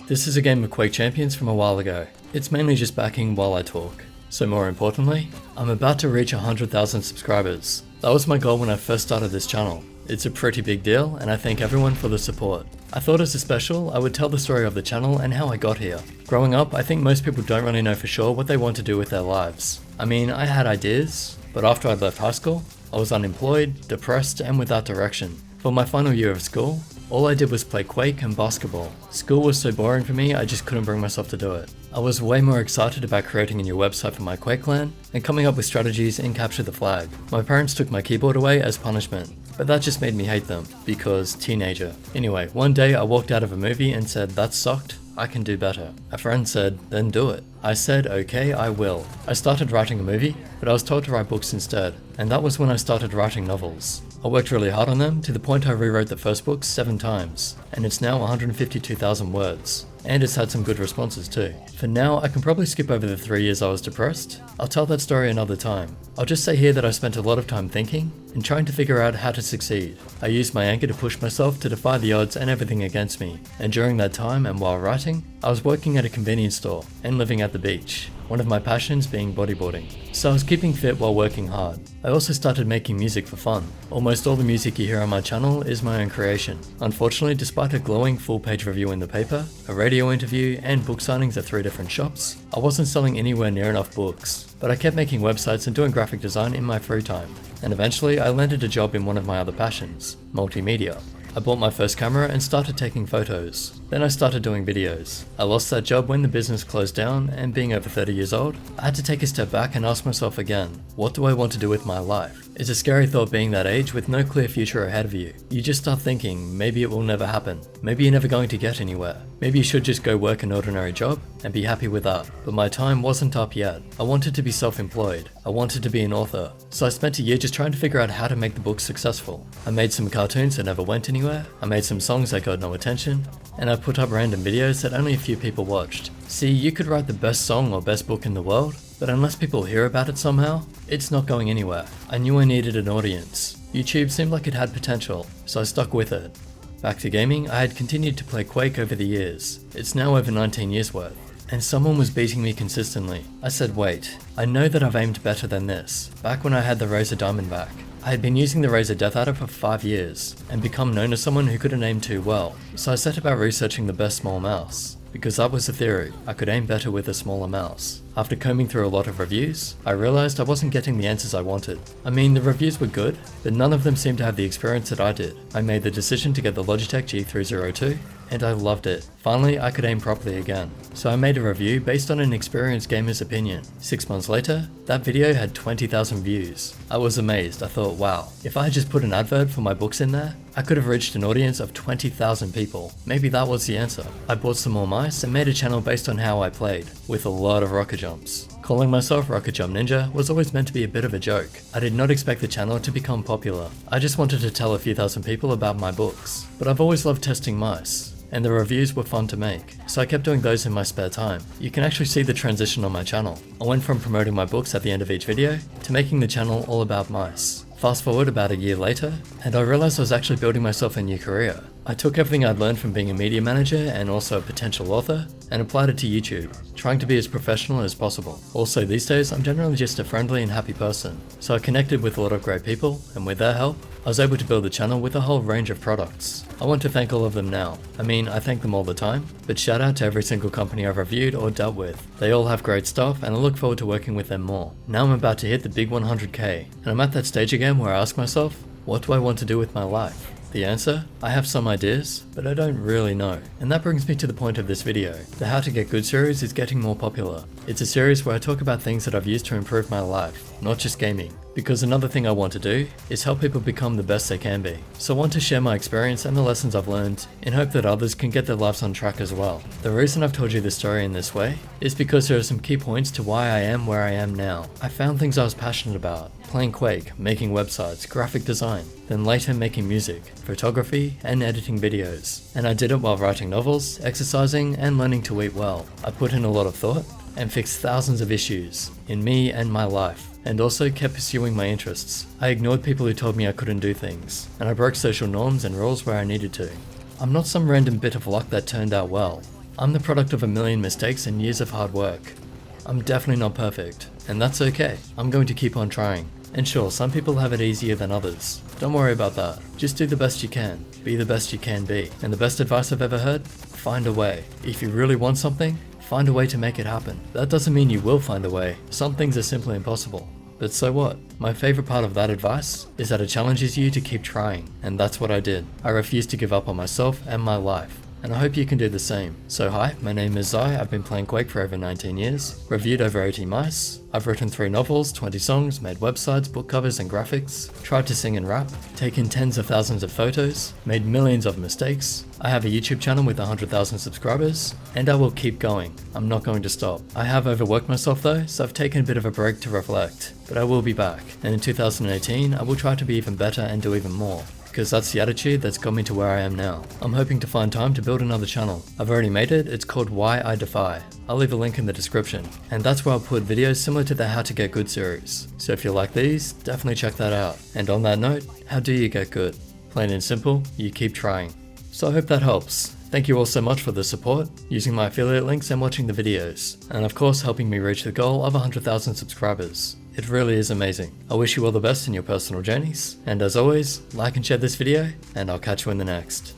This is a game of Quake Champions from a while ago. It's mainly just backing while I talk. So more importantly, I'm about to reach 100,000 subscribers. That was my goal when I first started this channel. It's a pretty big deal and I thank everyone for the support. I thought as a special, I would tell the story of the channel and how I got here. Growing up, I think most people don't really know for sure what they want to do with their lives. I mean, I had ideas, but after I left high school, I was unemployed, depressed and without direction. For my final year of school, all I did was play Quake and basketball. School was so boring for me, I just couldn't bring myself to do it. I was way more excited about creating a new website for my Quake clan and coming up with strategies in Capture the Flag. My parents took my keyboard away as punishment, but that just made me hate them, because teenager. Anyway, one day I walked out of a movie and said, that sucked, I can do better. A friend said, then do it. I said, okay, I will. I started writing a movie, but I was told to write books instead, and that was when I started writing novels. I worked really hard on them to the point I rewrote the first book 7 times, and it's now 152,000 words. And it's had some good responses too. For now, I can probably skip over the 3 years I was depressed. I'll tell that story another time. I'll just say here that I spent a lot of time thinking and trying to figure out how to succeed. I used my anger to push myself to defy the odds and everything against me. And during that time and while writing, I was working at a convenience store and living at the beach. One of my passions being bodyboarding. So I was keeping fit while working hard. I also started making music for fun. Almost all the music you hear on my channel is my own creation. Unfortunately, despite a glowing full-page review in the paper, a radio interview, and book signings at 3 different shops, I wasn't selling anywhere near enough books. But I kept making websites and doing graphic design in my free time. And eventually, I landed a job in one of my other passions, multimedia. I bought my first camera and started taking photos. Then I started doing videos. I lost that job when the business closed down, and being over 30 years old, I had to take a step back and ask myself again, what do I want to do with my life? It's a scary thought being that age with no clear future ahead of you. You just start thinking, maybe it will never happen. Maybe you're never going to get anywhere. Maybe you should just go work an ordinary job and be happy with that. But my time wasn't up yet. I wanted to be self-employed. I wanted to be an author. So I spent a year just trying to figure out how to make the book successful. I made some cartoons that never went anywhere. I made some songs that got no attention. And I put up random videos that only a few people watched. See, you could write the best song or best book in the world, but unless people hear about it somehow, it's not going anywhere. I knew I needed an audience. YouTube seemed like it had potential, so I stuck with it. Back to gaming, I had continued to play Quake over the years. It's now over 19 years worth. And someone was beating me consistently. I said, wait, I know that I've aimed better than this. Back when I had the Razer Diamondback, I had been using the Razer Death Adder for 5 years, and become known as someone who couldn't aim too well. So I set about researching the best small mouse. Because that was the theory, I could aim better with a smaller mouse. After combing through a lot of reviews, I realized I wasn't getting the answers I wanted. I mean, the reviews were good, but none of them seemed to have the experience that I did. I made the decision to get the Logitech G302, and I loved it. Finally, I could aim properly again. So I made a review based on an experienced gamer's opinion. 6 months later, that video had 20,000 views. I was amazed. I thought, wow, if I had just put an advert for my books in there, I could have reached an audience of 20,000 people. Maybe that was the answer. I bought some more mice and made a channel based on how I played, with a lot of rocket jumps. Calling myself Rocket Jump Ninja was always meant to be a bit of a joke. I did not expect the channel to become popular. I just wanted to tell a few thousand people about my books. But I've always loved testing mice, and the reviews were fun to make, so I kept doing those in my spare time. You can actually see the transition on my channel. I went from promoting my books at the end of each video, to making the channel all about mice. Fast forward about a year later, and I realized I was actually building myself a new career. I took everything I'd learned from being a media manager and also a potential author, and applied it to YouTube, trying to be as professional as possible. Also these days, I'm generally just a friendly and happy person, so I connected with a lot of great people, and with their help, I was able to build a channel with a whole range of products. I want to thank all of them now. I mean, I thank them all the time, but shout out to every single company I've reviewed or dealt with. They all have great stuff, and I look forward to working with them more. Now I'm about to hit the big 100k, and I'm at that stage again where I ask myself, what do I want to do with my life? The answer? I have some ideas, but I don't really know. And that brings me to the point of this video. The How to Get Good series is getting more popular. It's a series where I talk about things that I've used to improve my life, not just gaming. Because another thing I want to do is help people become the best they can be. So I want to share my experience and the lessons I've learned in hope that others can get their lives on track as well. The reason I've told you this story in this way is because there are some key points to why I am where I am now. I found things I was passionate about, playing Quake, making websites, graphic design, then later making music, photography, and editing videos. And I did it while writing novels, exercising, and learning to eat well. I put in a lot of thought and fixed thousands of issues in me and my life, and also kept pursuing my interests. I ignored people who told me I couldn't do things, and I broke social norms and rules where I needed to. I'm not some random bit of luck that turned out well. I'm the product of a million mistakes and years of hard work. I'm definitely not perfect, and that's okay. I'm going to keep on trying. And sure, some people have it easier than others. Don't worry about that. Just do the best you can. Be the best you can be. And the best advice I've ever heard? Find a way. If you really want something, find a way to make it happen. That doesn't mean you will find a way. Some things are simply impossible. But so what? My favorite part of that advice is that it challenges you to keep trying. And that's what I did. I refused to give up on myself and my life. And I hope you can do the same. So hi, my name is Zai, I've been playing Quake for over 19 years, reviewed over 80 mice, I've written 3 novels, 20 songs, made websites, book covers and graphics, tried to sing and rap, taken tens of thousands of photos, made millions of mistakes, I have a YouTube channel with 100,000 subscribers, and I will keep going. I'm not going to stop. I have overworked myself though, so I've taken a bit of a break to reflect, but I will be back, and in 2018 I will try to be even better and do even more. Because that's the attitude that's got me to where I am now. I'm hoping to find time to build another channel. I've already made it, it's called Why I Defy. I'll leave a link in the description. And that's where I'll put videos similar to the How to Get Good series. So if you like these, definitely check that out. And on that note, how do you get good? Plain and simple, you keep trying. So I hope that helps. Thank you all so much for the support, using my affiliate links and watching the videos. And of course helping me reach the goal of 100,000 subscribers. It really is amazing. I wish you all the best in your personal journeys, and as always, like and share this video, and I'll catch you in the next.